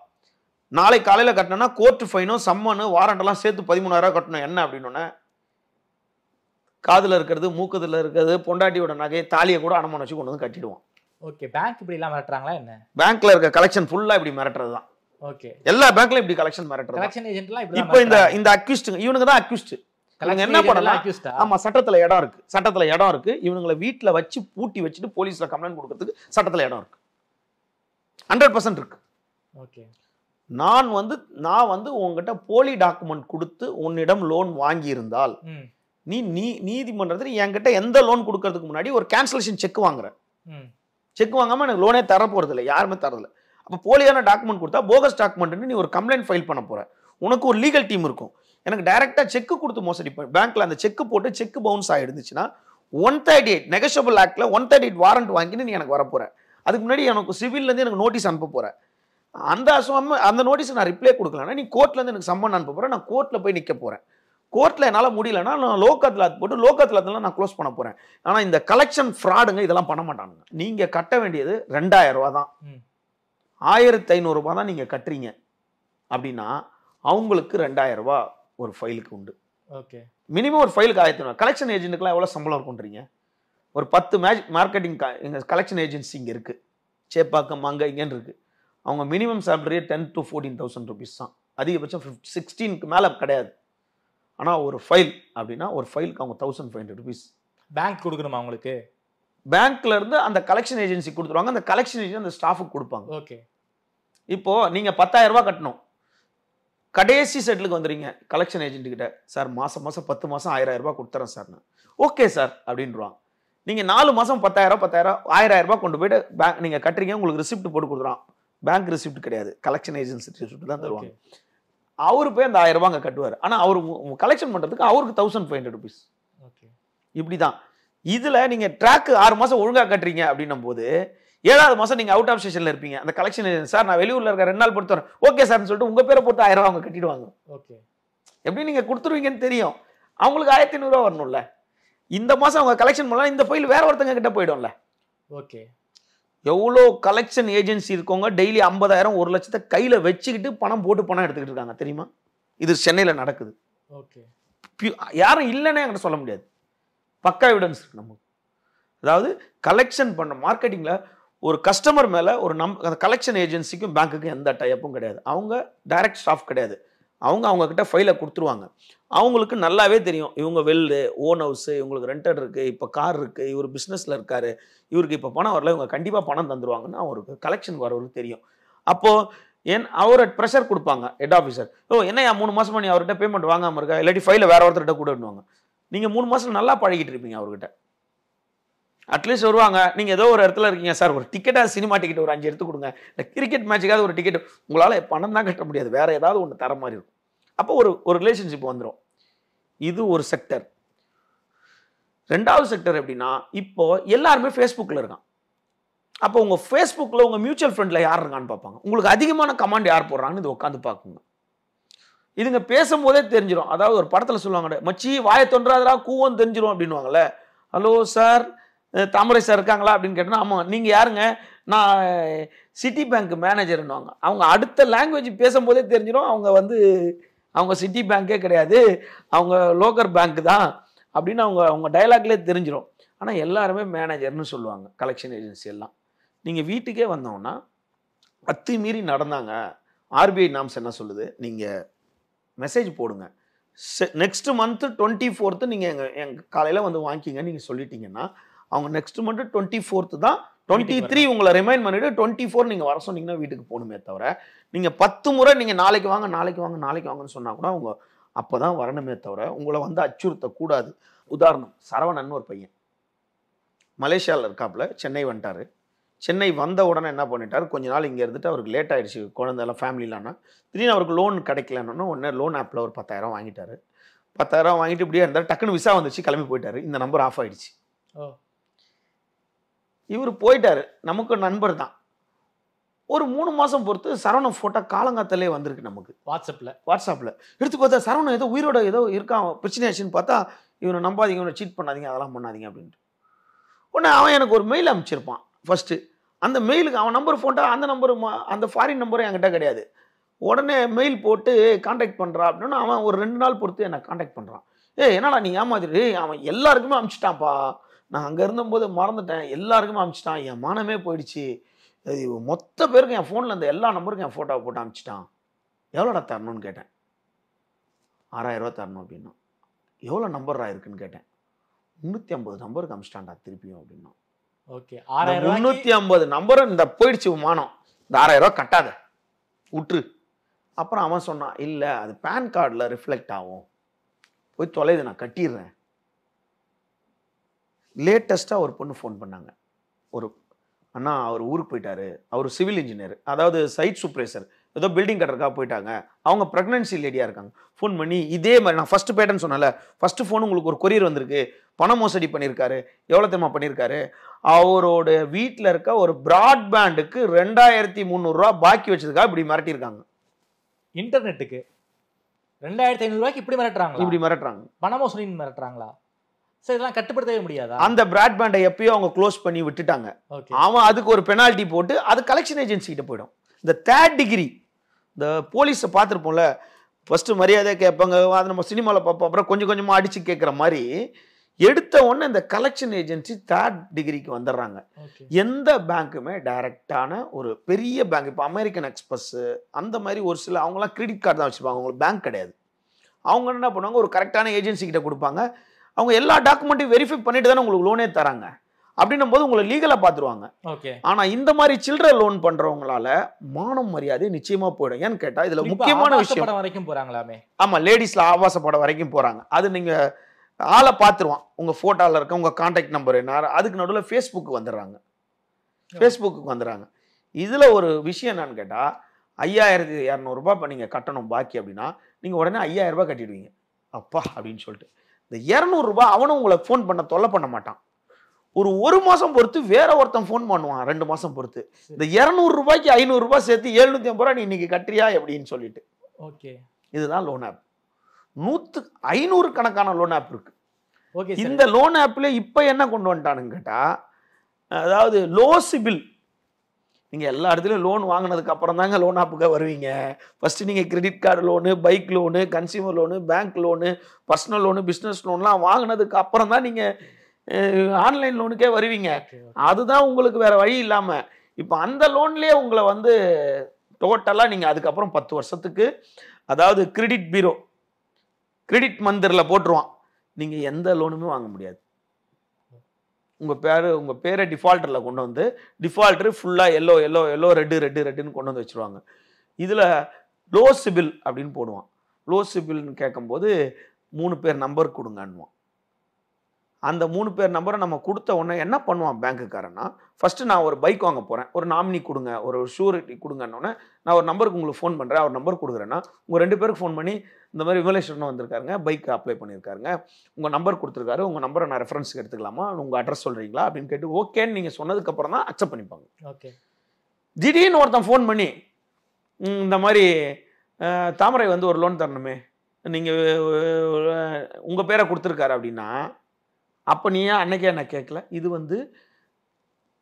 நாளை காலையில் கட்டினா கோர்ட்டு ஃபைனும் சம்மனு வாரண்டெல்லாம் சேர்த்து 13,000 கட்டணும். என்ன அப்படின்னோடனே, காதில் இருக்கிறது, மூக்கத்தில் இருக்கிறது, பொண்டாட்டியோட நகை, தாலியை கூட அடமானம் வச்சு கொண்டு கட்டிடுவோம். ஓகே, பேங்க் இப்படி எல்லாம் மிரட்டுறாங்களா என்ன? பேங்க்ல இருக்க கலெக்ஷன் ஃபுல்லாக இப்படி மிரட்டுறது தான். ஓகே, எல்லா பேங்க்லையும் இப்படி கலெக்ஷன் மிரட்டுறது. கலெக்ஷன் ஏஜென்ட்லாம் இப்போ இந்த அக்யூஸ்ட் இவனுங்க தான் அக்யூஸ்ட். என்ன பண்ணலாம், ஆமா சட்டத்துல இடம் இருக்கு. இவனுங்களை வீட்டுல வச்சு பூட்டி வச்சுட்டு போலீஸ்ல கம்ப்ளைண்ட் கொடுக்கறதுக்கு சட்டத்துல இடம் இருக்கு. 100% இருக்கு. ஓகே, நான் உங்ககிட்ட போலி டாக்குமெண்ட் கொடுத்து உன்னிடம் லோன் வாங்கி இருந்தால் நீ நீதிமன்றத்தில் என்கிட்ட எந்த லோன் கொடுக்கறதுக்கு முன்னாடி ஒரு கேன்சலேஷன் செக் வாங்குற. செக் வாங்காம எனக்கு லோனே தர போறது இல்லை, யாருமே தரதில்லை. அப்போ போலியான டாக்குமெண்ட் கொடுத்தா போகஸ் டாக்குமெண்ட் நீ ஒரு கம்ப்ளைண்ட் ஃபைல் பண்ண போற. உனக்கு ஒரு லீகல் டீம் இருக்கும். எனக்கு டைரக்டா செக் கொடுத்து மோசடி பேங்க்ல அந்த செக் போட்டு செக் பவுன்ஸ் ஆயிடுச்சுன்னா 138 நெகோஷியபிள் ஆக்ட்ல 138 வாரண்ட் வாங்கிட்டு நீ எனக்கு வரப்போற. அதுக்கு முன்னாடி எனக்கு சிவில்ல இருந்து எனக்கு நோட்டீஸ் அனுப்ப போற. அந்த நோட்டீஸ் நான் ரிப்ளை கொடுக்கலன்னா நீ கோர்ட்ல இருந்து எனக்கு சம்மன் அனுப்ப போறேன். நான் கோர்ட்ல போய் நிக்க போறேன். கோர்ட்ல என்னால முடியலன்னா நான் லோக்கத்துல போட்டு லோக்கத்துல நான் க்ளோஸ் பண்ண போறேன். ஆனா இந்த கலெக்ஷன் ஃப்ராடுங்க இதெல்லாம் பண்ண மாட்டானுங்க. நீங்க கட்ட வேண்டியது 2,000 ரூபாய் தான். 1,500 ரூபாய் தான் நீங்க கட்டுறீங்க அப்படின்னா அவங்களுக்கு 2,000 ரூபாய் ஒரு ஃபைலுக்கு உண்டு. ஓகே, மினிமம் ஒரு ஃபைலுக்கு 1,500. கலெக்ஷன் ஏஜென்ட்டுக்குலாம் எவ்வளோ சம்பளம் இருக்குன்றீங்க? ஒரு 10 மார்க்கெட்டிங் எங்கள் கலெக்ஷன் ஏஜென்சி இங்கே இருக்குது, சேப்பாக்கம் அங்கே இங்கேன்னு இருக்குது. அவங்க மினிமம் சேலரியே 10,000 to 14,000 ருபீஸ் தான். அதிகபட்சம் 16க்கு மேலே கிடையாது. ஆனால் ஒரு ஃபைல் அப்படின்னா ஒரு ஃபைலுக்கு அவங்க 1,500 ருபீஸ் பேங்க் கொடுக்கணுமா அவங்களுக்கு? பேங்க்ல இருந்து அந்த கலெக்ஷன் ஏஜென்சி கொடுத்துருவாங்க. அந்த கலெக்ஷன் ஏஜென்சி அந்த ஸ்டாஃபுக்கு கொடுப்பாங்க. ஓகே, இப்போது நீங்கள் 10,000 ரூபாய் கட்டணும். கடைசி செட்டிலுக்கு வந்துடுறீங்க கலெக்ஷன் ஏஜென்ட் கிட்ட, சார் மாதம் 10 மாதம் 1,000 ரூபாய் கொடுத்துறேன் சார். ஓகே சார் அப்படின்றான். நீங்கள் 4 மாதம் 10,000 1,000 ரூபாய் கொண்டு போயிட்டு பேங்க் நீங்கள் கட்டுறீங்க, உங்களுக்கு ரிசிப்ட் போட்டு கொடுத்துறான். பேங்க் ரிசிப்ட் கிடையாது, கலெக்ஷன் ஏஜென்சி ரிசிப்ட் தான் தருவாங்க. அவரு போய் அந்த 1,000 ரூபாய் அங்கே கட்டுவார். ஆனால் அவரு கலெக்ஷன் பண்ணுறதுக்கு அவருக்கு 1,500 ருபீஸ். ஓகே, இப்படி தான். இதில் நீங்கள் ட்ராக்கு 6 மாதம் ஒழுங்காக கட்டுறீங்க அப்படின்னும் போது 7வது மாதம் நீங்கள் அவுட் ஆஃப் ஸ்டேஷனில் இருப்பீங்க. அந்த கலெக்ஷன் ஏஜென்ட், சார் நான் வெளியூரில் இருக்க 2 நாள் பொறுத்து வரேன். ஓகே சார்னு சொல்லிட்டு உங்கள் பேரை போட்டு 1,000 ரூபாய் அவங்க கட்டிடுவாங்க. ஓகே, எப்படி நீங்கள் கொடுத்துருவீங்கன்னு தெரியும். அவங்களுக்கு 1,500 ரூபா வரணும்ல. இந்த மாதம் அவங்க கலெக்ஷன் பண்ணலாம், இந்த ஃபைல் வேற ஒருத்தங்க கிட்ட போயிடும்ல. ஓகே, எவ்வளோ கலெக்ஷன் ஏஜென்சி இருக்கவங்க டெய்லி 50,000 1 லட்சத்தை கையில் வச்சுக்கிட்டு பணம் போட்டு பணம் எடுத்துக்கிட்டு இருக்காங்க தெரியுமா? இது சென்னையில் நடக்குது. ஓகே, யாரும் இல்லைன்னே என்கிட்ட சொல்ல முடியாது. பக்கா எவிடன்ஸ் இருக்கு நமக்கு. அதாவது கலெக்ஷன் பண்ண மார்க்கெட்டிங்கில் ஒரு கஸ்டமர் மேலே ஒரு அந்த கலெக்ஷன் ஏஜென்சிக்கும் பேங்க்குக்கும் எந்த டைப்பும் கிடையாது. அவங்க டைரக்ட் ஸ்டாஃப் கிடையாது. அவங்கக்கிட்ட ஃபைலை கொடுத்துருவாங்க. அவங்களுக்கு நல்லாவே தெரியும் இவங்க வெல்லு, ஓன் ஹவுஸு, இவங்களுக்கு ரெண்டட் இருக்குது, இப்போ கார் இருக்குது, இவர் பிஸ்னஸில் இருக்கார், இவருக்கு இப்போ பணம் வரல, இவங்க கண்டிப்பாக பணம் தந்துடுவாங்கன்னு அவருக்கு கலெக்ஷன் வரவருக்கு தெரியும். அப்போது அவரை ப்ரெஷர் கொடுப்பாங்க ஹெட் ஆஃபீஸர். என்னையா 3 மாதமாக நீ அவர்கிட்ட பேமெண்ட் வாங்காமல் இருக்கா, இல்லாட்டி ஃபைலை வேறு ஒருத்தர்கிட்ட கூட விடுவாங்க. நீங்கள் 3 மாதம் நல்லா பழகிட்டு இருப்பீங்க அவர்கிட்ட. அட்லீஸ்ட் வருவாங்க, நீங்கள் ஏதோ ஒரு இடத்துல இருக்கீங்க சார், ஒரு டிக்கெட்டாக சினிமா டிக்கெட் ஒரு 5 எடுத்து கொடுங்க, இந்த கிரிக்கெட் மேட்சுக்காவது ஒரு டிக்கெட், உங்களால் பணம் தான் கட்ட முடியாது, வேறு ஏதாவது ஒன்று தர மாதிரி இருக்கும். அப்போ ஒரு ரிலேஷன்ஷிப் வந்துடும். இது ஒரு செக்டர். 2வது செக்டர் எப்படின்னா, இப்போ எல்லாருமே ஃபேஸ்புக்கில் இருக்கான். அப்போ உங்கள் ஃபேஸ்புக்கில் உங்கள் மியூச்சுவல் ஃபண்டில் யார் இருக்கான்னு பார்ப்பாங்க. உங்களுக்கு அதிகமான கமாண்ட் யார் போடுறாங்கன்னு இது உட்காந்து பார்க்குங்க. இதுங்க பேசும்போதே தெரிஞ்சிடும். அதாவது ஒரு படத்தில் சொல்லுவாங்க, மச்சி வாயை தொன்றாதரா கூவம் தெரிஞ்சிடும் அப்படின்வாங்கல்ல. ஹலோ சார், தாமரை சார் இருக்காங்களா அப்படின்னு கேட்டோன்னா, ஆமாம் நீங்கள் யாருங்க, நான் சிட்டி பேங்க் மேனேஜர்னுவாங்க. அவங்க அடுத்த லாங்குவேஜ் பேசும்போதே தெரிஞ்சிடும் அவங்க சிட்டி பேங்கே கிடையாது, அவங்க லோக்கல் பேங்க் தான் அப்படின்னு அவங்க டைலாக்லேயே தெரிஞ்சிடும். ஆனால் எல்லாருமே மேனேஜர்னு சொல்லுவாங்க கலெக்ஷன் ஏஜென்சி எல்லாம். நீங்கள் வீட்டுக்கே வந்தோன்னா அத்துமீறி நடந்தாங்க, ஆர்பிஐ நாம்ஸ் என்ன சொல்லுது, நீங்கள் மெசேஜ் போடுங்க, நெக்ஸ்ட் மந்த்து 24th நீங்கள் எங்கள் காலையில் வந்து வாங்கிக்கிங்க நீங்கள் சொல்லிட்டீங்கன்னா, அவங்க நெக்ஸ்ட் மந்த்து 24th தான் 23 உங்களை ரிமைண்ட் பண்ணிவிட்டு 24 நீங்கள் வர சொன்னீங்கன்னா வீட்டுக்கு போகணுமே தவிர, நீங்கள் 10 முறை நீங்கள் நாளைக்கு வாங்க நாளைக்கு வாங்க நாளைக்கு வாங்கன்னு சொன்னால் கூட அவங்க அப்போ தான் வரணுமே தவிர உங்களை வந்து அச்சுறுத்தக்கூடாது. உதாரணம், சரவணன் ஒரு பையன் மலேசியாவில் இருக்காப்புல, சென்னை வந்துட்டார். சென்னை வந்த உடனே என்ன பண்ணிட்டார், கொஞ்ச நாள் இங்கே இருந்துட்டு அவருக்கு லேட் ஆகிடுச்சு, குழந்தைலாம் ஃபேமிலிலான்னா, திடீர்னு அவருக்கு லோன் கிடைக்கலன்னா உடனே லோன் ஆப்பில் ஒரு 10,000 வாங்கிட்டார். 10,000 வாங்கிட்டு இப்படியே இருந்தார். டக்குன்னு விசா வந்துச்சு, கிளம்பி போயிட்டார். இந்த நம்பர் ஆஃப் ஆகிடுச்சு. இவர் போயிட்டார். நமக்கு நண்பர் தான். ஒரு 3 மாதம் பொறுத்து சரவணன் ஃபோட்டோ காலங்காத்தாலே வந்திருக்கு நமக்கு வாட்ஸ்அப்பில். எடுத்து பார்த்தா சரவணன் ஏதோ உயிரோட ஏதோ இருக்கான், பிரச்சனையாச்சுன்னு பார்த்தா, இவனை நம்பாதீங்க, இவனை சீட் பண்ணாதீங்க, அதெல்லாம் பண்ணாதீங்க அப்படின்ட்டு. உடனே அவன் எனக்கு ஒரு மெயில் அனுப்பிச்சிருப்பான் ஃபஸ்ட்டு. அந்த மெயிலுக்கு அவன் நம்பர் ஃபோட்டோ, அந்த ஃபாரின் நம்பரும் என்கிட்ட கிடையாது. உடனே மெயில் போட்டு கான்டாக்ட் பண்ணுறான் அப்படின்னா அவன் ஒரு 2 நாள் பொறுத்து என்னை கான்டாக்ட் பண்ணுறான். என்னடா நீ ஏமாதிரி, அவன் எல்லாருக்குமே அனுப்பிச்சிட்டான்ப்பா, நான் அங்கே இருந்தபோது மறந்துட்டேன், எல்லாருக்குமே அனுப்பிச்சிட்டான், என் மானமே போயிடுச்சு, மொத்த பேருக்கு என் ஃபோனில் இந்த எல்லா நம்பருக்கும் என் ஃபோட்டோவை போட்டு அனுப்பிச்சிட்டான், எவ்வளோடா தரணும்னு கேட்டேன். 6,000 ரூபா தரணும் அப்படின்னா. எவ்வளோ நம்பர்ரா இருக்குன்னு கேட்டேன். 350 நம்பருக்கு அனுப்பிச்சிட்டான்டா திருப்பியும் அப்படின்னா. ஓகே, 350 நம்பரும் இந்த போயிடுச்சு மானம், இந்த 6,000 ரூபா கட்டாத விட்டுரு. அப்புறம் அவன் சொன்னான், இல்லை அது பேன் கார்டில் ரிஃப்ளெக்ட் ஆகும், போய் தொலைது, நான் கட்டிடுறேன். லேட்டஸ்ட்டாக ஒரு பொண்ணு ஃபோன் பண்ணாங்க, ஒரு அண்ணா அவர் ஊருக்கு போயிட்டாரு, அவர் சிவில் இன்ஜினியர், அதாவது சைட் சூப்பர்வைசர், ஏதோ பில்டிங் கட்டுறதுக்காக போயிட்டாங்க, அவங்க ப்ரெக்னன்சி லேடியாக இருக்காங்க. ஃபோன் பண்ணி இதே மாதிரி நான் ஃபஸ்ட்டு பேட்டர்ன் சொன்னல, ஃபஸ்ட்டு ஃபோன் உங்களுக்கு ஒரு கொரியர் வந்திருக்கு, பண மோசடி பண்ணியிருக்காரு, எவ்வளோ தெரியுமா பண்ணியிருக்காரு, அவரோட வீட்டில் இருக்க ஒரு ப்ராட்பேண்டுக்கு 2,300 ரூபா பாக்கி வச்சதுக்காக இப்படி மிரட்டியிருக்காங்க. இன்டர்நெட்டுக்கு 2,500 ரூபாய்க்கு இப்படி மிரட்டுறாங்க, பண மோசடின்னு மிரட்டுறாங்களா? சரி, இதெல்லாம் கட்டுப்படுத்தவே முடியாதா? அந்த பிராட்பேண்டை எப்பயோ அவங்க க்ளோஸ் பண்ணி விட்டுட்டாங்க. அவன் அதுக்கு ஒரு பெனால்ட்டி போட்டு அது கலெக்ஷன் ஏஜென்சி கிட்ட போயிடும். இந்த 3rd டிகிரி, இந்த போலீஸை பார்த்துருப்போம்ல, ஃபஸ்ட்டு மரியாதை கேட்பாங்க, அது நம்ம சினிமாவில் பார்ப்போம், அப்புறம் கொஞ்சம் கொஞ்சமாக அடித்து கேட்குற மாதிரி எடுத்த உடனே இந்த கலெக்ஷன் ஏஜென்சி 3rd டிகிரிக்கு வந்துடுறாங்க. எந்த பேங்க்குமே டைரக்டான ஒரு பெரிய பேங்க், இப்போ அமெரிக்கன் எக்ஸ்பிரஸ் அந்த மாதிரி ஒரு சில அவங்களாம் கிரெடிட் கார்டு தான் வச்சுருப்பாங்க, அவங்களுக்கு பேங்க் கிடையாது. அவங்க என்ன பண்ணுவாங்க, ஒரு கரெக்டான ஏஜென்சி கிட்ட கொடுப்பாங்க, அவங்க எல்லா டாக்குமெண்ட்டையும் வெரிஃபை பண்ணிட்டு தானே உங்களுக்கு லோனே தராங்க. அப்படின்னும் போது உங்களை லீகலாக பார்த்துருவாங்க. ஆனால் இந்த மாதிரி சில்லற லோன் பண்ணுறவங்களால மானம் மரியாதை நிச்சயமாக போயிடும். ஏன்னு கேட்டால் இதில் முக்கியமான விஷயம் வரைக்கும் போகிறாங்களாமே. ஆமாம், லேடிஸில் ஆபாச படம் வரைக்கும் போகிறாங்க. அது நீங்கள் ஆளை பார்த்துருவான், உங்கள் ஃபோட்டோவில் இருக்க உங்கள் கான்டாக்ட் நம்பர் என்ன, அதுக்கு நடுவில் ஃபேஸ்புக்கு வந்துடுறாங்க. இதில் ஒரு விஷயம் என்னன்னு கேட்டால், 5,200 ரூபாய் இப்போ நீங்கள் கட்டணும் பாக்கி அப்படின்னா, நீங்கள் உடனே 5,000 ரூபாய் கட்டிடுவீங்க. அப்பா அப்படின்னு சொல்லிட்டு இந்த 200 ரூபாய் அவனும் உங்களை ஃபோன் பண்ண தொல்லை பண்ண மாட்டான். ஒரு மாதம் பொறுத்து வேற ஒருத்தன் ஃபோன் பண்ணுவான், 2 மாதம் பொறுத்து. இந்த 200 ரூபாய்க்கு 500 ரூபாய் சேர்த்து 750 ரூபாய் நீ இன்னைக்கு கட்டுறியா அப்படின்னு சொல்லிட்டு. ஓகே, இதுதான் லோன் ஆப். 500 கணக்கான லோன் ஆப் இருக்கு. இந்த லோன் ஆப்ல இப்ப என்ன கொண்டு வந்துட்டானுங்க கேட்டா, அதாவது லோ சிபில் நீங்கள் எல்லா இடத்துலையும் லோன் வாங்கினதுக்கு அப்புறம் தாங்க லோன் ஆப்புக்காக வருவீங்க. ஃபஸ்ட்டு நீங்கள் credit card loan, bike loan, consumer loan, bank loan, personal loan, business லோன்லாம் வாங்கினதுக்கு அப்புறம் தான் நீங்கள் ஆன்லைன் லோனுக்கே வருவீங்க. அதுதான் உங்களுக்கு வேறு வழி இல்லாமல். இப்போ அந்த லோன்லேயே உங்களை வந்து டோட்டலாக நீங்கள் அதுக்கப்புறம் 10 வருஷத்துக்கு, அதாவது கிரெடிட் பீரோ, கிரெடிட் மந்திரில் போட்டுருவான். நீங்கள் எந்த லோனுமே வாங்க முடியாது. உங்கள் பேரை டிஃபால்ட்டரில் கொண்டு வந்து, டிஃபால்ட்டரு ஃபுல்லாக எல்லோ ரெட்டுன்னு கொண்டு வந்து வச்சுருவாங்க. இதில் லோ சிபில் அப்படின்னு போடுவான். லோ சிபில்னு கேட்கும்போது 3 பேர் நம்பர் கொடுங்கன்னுவான். அந்த 3 பேர் நம்பரை நம்ம கொடுத்த உடனே என்ன பண்ணுவான் பேங்க்குக்காரன்னா, ஃபஸ்ட்டு நான் ஒரு பைக் வாங்க போகிறேன், ஒரு நாமினி கொடுங்க, ஒரு ஷூரிட்டி கொடுங்கன்னொன்னே, நான் ஒரு நம்பருக்கு உங்களுக்கு ஃபோன் பண்ணுறேன், அவர் நம்பர் கொடுக்குறேன்னா உங்கள் 2 பேருக்கு ஃபோன் பண்ணி, இந்த மாதிரி விமலேஸ்வரன் வந்திருக்காருங்க, பைக் அப்ளை பண்ணியிருக்காருங்க, உங்கள் நம்பர் கொடுத்துருக்காரு, உங்கள் நம்பரை நான் ரெஃபரன்ஸுக்கு எடுத்துக்கலாமா, உங்கள் அட்ரஸ் சொல்கிறீங்களா அப்படின்னு கேட்டு ஓகேன்னு நீங்கள் சொன்னதுக்கப்புறம் தான் அக்செப்ட் பண்ணிப்பாங்க. ஓகே. திடீர்னு ஒருத்தன் ஃபோன் பண்ணி, இந்த மாதிரி தாமரை வந்து ஒரு லோன் தரணுமே, நீங்கள் உங்கள் பேரை கொடுத்துருக்காரு அப்படின்னா, அப்போ நீ ஏன் அன்னைக்கே என்ன கேட்கல? இது வந்து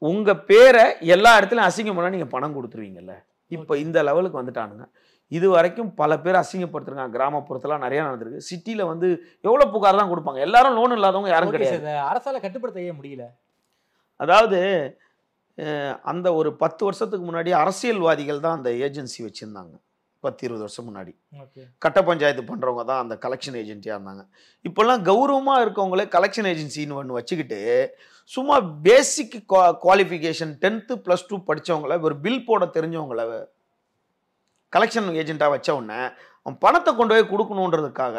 உங்கள் பேரை எல்லா இடத்துலையும் அசிங்கம் பண்ணால் நீங்கள் பணம் கொடுத்துருவீங்கல்ல. இப்போ இந்த லெவலுக்கு வந்துட்டானுங்க. இது வரைக்கும் பல பேர் அசிங்கப்படுத்துருக்காங்க. கிராமப்புறத்துலாம் நிறையா நடந்திருக்கு. சிட்டியில் வந்து எவ்வளோ புகார் தான் கொடுப்பாங்க. எல்லாரும் லோன் இல்லாதவங்க யாரும் கிடையாது. அரசால கட்டுப்படுத்தவே முடியல. அதாவது அந்த ஒரு 10 வருஷத்துக்கு முன்னாடி அரசியல்வாதிகள் தான் அந்த ஏஜென்சி வச்சுருந்தாங்க. 10-20 வருஷம் முன்னாடி கட்ட பஞ்சாயத்து பண்ணுறவங்க தான் அந்த கலெக்ஷன் ஏஜென்சியாக இருந்தாங்க. இப்போல்லாம் கௌரவமாக இருக்கவங்களே கலெக்ஷன் ஏஜென்சின்னு ஒன்று வச்சுக்கிட்டு சும்மா பேசிக் குவாலிஃபிகேஷன் 10th +2 படித்தவங்கள, ஒரு பில் போட தெரிஞ்சவங்கள கலெக்ஷன் ஏஜென்ட்டாக வச்ச உடனே அவன் பணத்தை கொண்டு போய் கொடுக்கணுன்றதுக்காக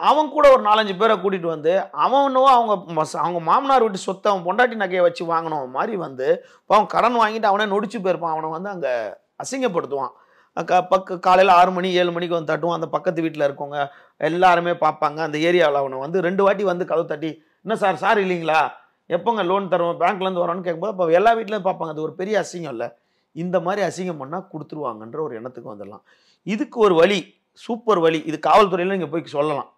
அவன் கூட ஒரு 4-5 பேரை கூட்டிகிட்டு வந்து அவனும் அவங்க மாமனார் வீட்டு சொத்தை அவன் பொண்டாட்டி நகையை வச்சு வாங்கினவன் மாதிரி வந்து அவன் கடன் வாங்கிட்டு அவனே நொடிச்சு போயிருப்பான். அவனை வந்து அங்கே அசிங்கப்படுத்துவான். காலையில் 6 மணி 7 மணிக்கு வந்து தட்டுவான். அந்த பக்கத்து வீட்டில் இருக்கவங்க எல்லாருமே பார்ப்பாங்க. அந்த ஏரியாவில் அவனை வந்து 2 வாட்டி வந்து கதவு தட்டி, என்ன சார் இல்லைங்களா, எப்போங்க லோன் தருவோம், பேங்க்லேருந்து வரோன்னு கேட்கும்போது அப்போ எல்லா வீட்லையும் பார்ப்பாங்க. அது ஒரு பெரிய அசிங்கம் இல்லை. இந்த மாதிரி அசிங்கம் பண்ணால் கொடுத்துருவாங்கன்ற ஒரு எண்ணத்துக்கு வந்துடலாம். இதுக்கு ஒரு வழி, சூப்பர் வழி. இது காவல்துறையில் நீங்கள் போய் சொல்லலாம்.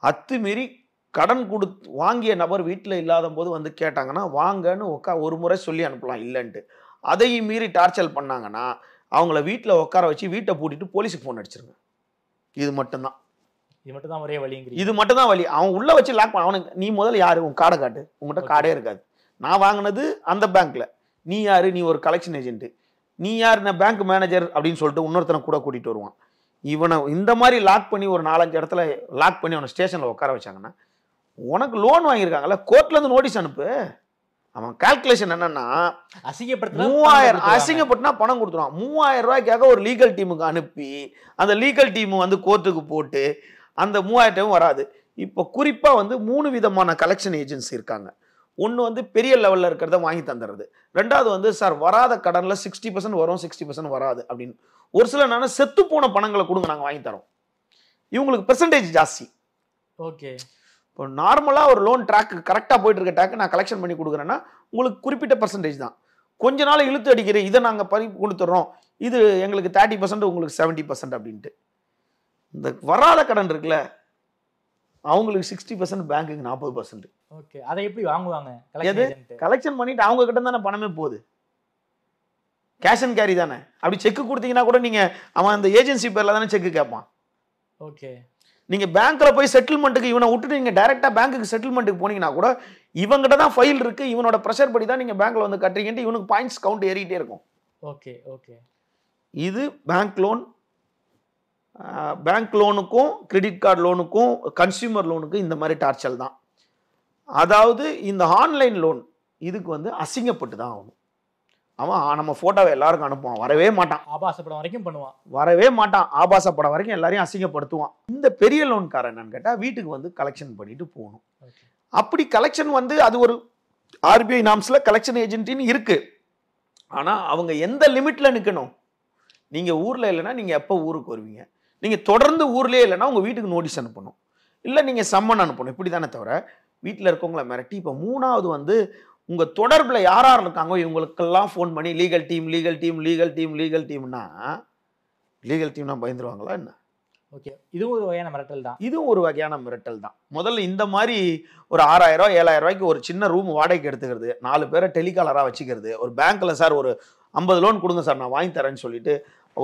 அத்துமீறி கடன் வாங்கிய நபர் வீட்டில் இல்லாத போது வந்து கேட்டாங்கன்னா வாங்கன்னு ஒரு முறை சொல்லி அனுப்பலாம் இல்லைன்ட்டு. அதையும் மீறி டார்ச்சர் பண்ணாங்கன்னா அவங்கள வீட்டில் உட்கார வச்சு வீட்டை பூட்டிட்டு போலீஸுக்கு ஃபோன் அடிச்சிருங்க. இது மட்டும்தான் ஒரே வழி. இது மட்டும் தான் வழி. அவன் உள்ள வச்சு லாக் பண்ண. அவனுக்கு நீ முதல்ல யாரு, உன் கார்டை காட்டு. உங்கள்கிட்ட கார்டே இருக்காது. நான் வாங்கினது அந்த பேங்க்ல, நீ யாரு, நீ ஒரு கலெக்ஷன் ஏஜென்ட், நீ யார், நான் பேங்க் மேனேஜர் அப்படின்னு சொல்லிட்டு இன்னொருத்தனை கூட கூட்டிட்டு வருவான். இவனை இந்த மாதிரி லாக் பண்ணி ஒரு 4-5 இடத்துல லாக் பண்ணி அவனை ஸ்டேஷன்ல உட்கார வச்சாங்கன்னா, உனக்கு லோன் வாங்கியிருக்காங்கல்ல, கோர்ட்ல இருந்து நோட்டீஸ் அனுப்பு. அவன் கால்குலேஷன் என்னன்னா, 3000 அசிங்கப்பட்டுனா பணம் கொடுத்துருவான். 3000 ரூபாய்க்காக ஒரு லீகல் டீமுக்கு அனுப்பி அந்த லீகல் டீம் வந்து கோர்ட்டுக்கு போட்டு அந்த 3000 வராது. இப்போ குறிப்பா வந்து 3 விதமான கலெக்ஷன் ஏஜென்சி இருக்காங்க. ஒன்று வந்து பெரிய லெவலில் இருக்கிறத வாங்கி தந்துடுறது. ரெண்டாவது வந்து சார் வராத கடனில் 60% வரும், 60% வராது அப்படின்னு. ஒரு சில நான் செத்து போன பணங்களை கொடுங்க, நாங்கள் வாங்கி தரோம். இவங்களுக்கு பெர்சன்டேஜ் ஜாஸ்தி. ஓகே. இப்போ நார்மலாக ஒரு லோன் ட்ராக் கரெக்டாக போயிட்டு இருக்க ட்ராக் நான் கலெக்ஷன் பண்ணி கொடுக்குறேன்னா உங்களுக்கு குறிப்பிட்ட பர்சன்டேஜ் தான். கொஞ்ச நாள் இழுத்து அடிக்கிறேன், இதை நாங்கள் பண்ணி கொடுத்துட்றோம், இது எங்களுக்கு 30%, உங்களுக்கு 70% அப்படின்ட்டு. இந்த வராத கடன் இருக்குல்ல, அவங்களுக்கு 60%, பேங்க்குக்கு 40%. ஓகே. அதை எப்படி வாங்குவாங்க? கலெக்ஷன் பண்ணிட்டு அவங்க கிட்ட தானே பணமே போகுது. கேஷ் அண்ட் கேரி தானே. அப்படி செக் கொடுத்தீங்கன்னா கூட நீங்க அவன் அந்த ஏஜென்சி பேர்ல தானே செக் கேட்பான். ஓகே. நீங்க பேங்க்ல போய் செட்டில்மெண்ட்டுக்கு இவனை விட்டுட்டு நீங்க டைரக்டா பேங்க்குக்கு செட்டில்மெண்ட்டுக்கு போனீங்கன்னா கூட இவங்கிட்ட தான் ஃபைல் இருக்கு, இவனோட ப்ரெஷர் படி தான் நீங்க பேங்க்ல வந்து கட்டுறீங்கன்ட்டு இவனுக்கு பாயிண்ட்ஸ் கவுண்ட் ஏறிட்டே இருக்கும். ஓகே. ஓகே. இது பேங்க் லோன். பேங்க் லோனுக்கும் கிரெடிட் கார்டு லோனுக்கும் கன்சியூமர் லோனுக்கும் இந்த மாதிரி டார்ச்சல் தான். அதாவது இந்த ஆன்லைன் லோன் இதுக்கு வந்து அசிங்கப்பட்டு தான் ஆகணும். அவன் நம்ம போட்டோவை எல்லாருக்கும் அனுப்புவான், வரவே மாட்டான். ஆபாசப்படம் வரைக்கும் பண்ணுவான், வரவே மாட்டான். ஆபாசப்படம் வரைக்கும் எல்லாரையும் அசிங்கப்படுத்துவான். இந்த பெரிய லோன்காரன் என்னன்னு கேட்டா வீட்டுக்கு வந்து கலெக்ஷன் பண்ணிட்டு போகணும். அப்படி கலெக்ஷன் வந்து அது ஒரு ஆர்பிஐ நாம்ஸ்ல கலெக்ஷன் ஏஜென்ட்னு இருக்கு. ஆனா அவங்க எந்த லிமிட்ல நிக்கணும்? நீங்க ஊர்ல இல்லைன்னா நீங்க எப்போ ஊருக்கு வருவீங்க? நீங்க தொடர்ந்து ஊர்லயே இல்லைன்னா உங்க வீட்டுக்கு நோட்டீஸ் அனுப்பணும், இல்ல நீங்க சம்மன் அனுப்பணும். இப்படி தானே தவிர வீட்டில் இருக்கவங்கள மிரட்டி. இப்போ மூணாவது வந்து உங்க தொடர்பில் யார் யார் இருக்காங்க இவங்களுக்கெல்லாம் ஃபோன் பண்ணி லீகல் டீம்னா லீகல் டீம்னா பயந்துருவாங்களா என்ன? ஓகே, இதுவும் ஒரு வகையான மிரட்டல் தான். இதுவும் ஒரு வகையான மிரட்டல் தான். முதல்ல இந்த மாதிரி ஒரு 6000 7000 ரூபாய்க்கு ஒரு சின்ன ரூம் வாடகைக்கு எடுத்துக்கிறது, 4 பேரை டெலிகாலரா வச்சுக்கிறது, ஒரு பேங்க்ல சார் ஒரு 50 லோன் கொடுங்க சார் நான் வாங்கி தரேன்னு சொல்லிட்டு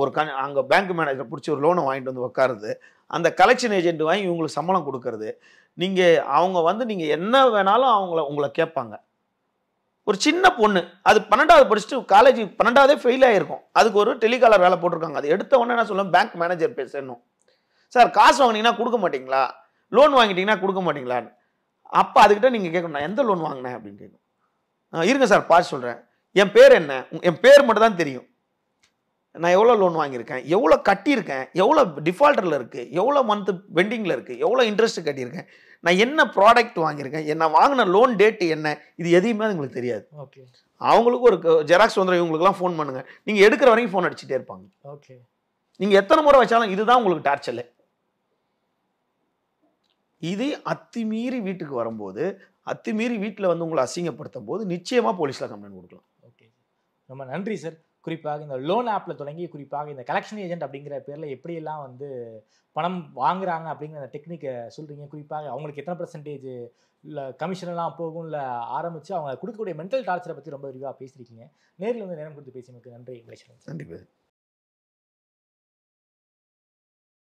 ஒரு அங்க பேங்க் மேனேஜரை பிடிச்சி ஒரு லோனை வாங்கிட்டு வந்து உட்காருது, அந்த கலெக்ஷன் ஏஜென்ட் வாங்கி இவங்களுக்கு சம்பளம் கொடுக்கறது, நீங்க அவங்க வந்து நீங்க என்ன வேணாலும் உங்களை கேட்பாங்க. ஒரு சின்ன பொண்ணு அது 12வது படிச்சுட்டு காலேஜ் 12வதே ஃபெயில் ஆகிருக்கும், அதுக்கு ஒரு டெலிகாலர் வேலை போட்டிருக்காங்க. அது எடுத்த உடனே என்ன சொல்லுவேன், பேங்க் மேனேஜர் பேசணும், சார் காசு வாங்கினீங்கன்னா கொடுக்க மாட்டீங்களா, லோன் வாங்கிட்டீங்கன்னா கொடுக்க மாட்டீங்களான்னு. அப்போ அதுக்கிட்ட நீங்கள் கேட்கணும், நான் எந்த லோன் வாங்கினேன் அப்படின்னு கேட்கணும். இருங்க சார் பார்த்து சொல்கிறேன், என் பேர் என்ன, என் பேர் மட்டும் தான் தெரியும், நான் எவ்வளோ லோன் வாங்கியிருக்கேன், எவ்வளோ கட்டியிருக்கேன், எவ்வளோ டிஃபால்டரில் இருக்குது, எவ்வளோ மந்த்து பெண்டிங்கில் இருக்குது, எவ்வளோ இன்ட்ரெஸ்ட் கட்டியிருக்கேன், நான் என்ன ப்ராடக்ட் வாங்கியிருக்கேன், என்ன வாங்கின லோன் டேட்டு என்ன, இது எதையுமே உங்களுக்கு தெரியாது. ஓகே, அவங்களுக்கு ஒரு ஜெராக்ஸ் வந்துடும், இவங்களுக்குலாம் ஃபோன் பண்ணுங்க, நீங்கள் எடுக்கிற வரைக்கும் ஃபோன் அடிச்சுட்டே இருப்பாங்க. ஓகே, நீங்கள் எத்தனை முறை வச்சாலும் இதுதான் உங்களுக்கு டார்ச்சர். இது அத்துமீறி வீட்டுக்கு வரும்போது, அத்துமீறி வீட்டில் வந்து உங்களை அசிங்கப்படுத்தும் போது நிச்சயமாக போலீஸில் கம்ப்ளைண்ட் கொடுக்கலாம். ஓகே, ரொம்ப நன்றி சார். குறிப்பாக இந்த லோன் ஆப்பில் தொடங்கி குறிப்பாக இந்த கலெக்ஷன் ஏஜென்ட் அப்படிங்கிற பேரில் எப்படியெல்லாம் வந்து பணம் வாங்குறாங்க அப்படிங்கிற அந்த டெக்னிக்கை சொல்கிறீங்க. குறிப்பாக அவங்களுக்கு எத்தனை % இல்லை கமிஷன்லாம் போகும் இல்லை ஆரம்பித்து அவங்க கொடுக்கக்கூடிய மென்டல் டார்ச்சரை பற்றி ரொம்ப விரிவாக பேசியிருக்கீங்க. நேரில் வந்து நேரம் கொடுத்து பேசியமைக்கு நன்றி. நன்றி.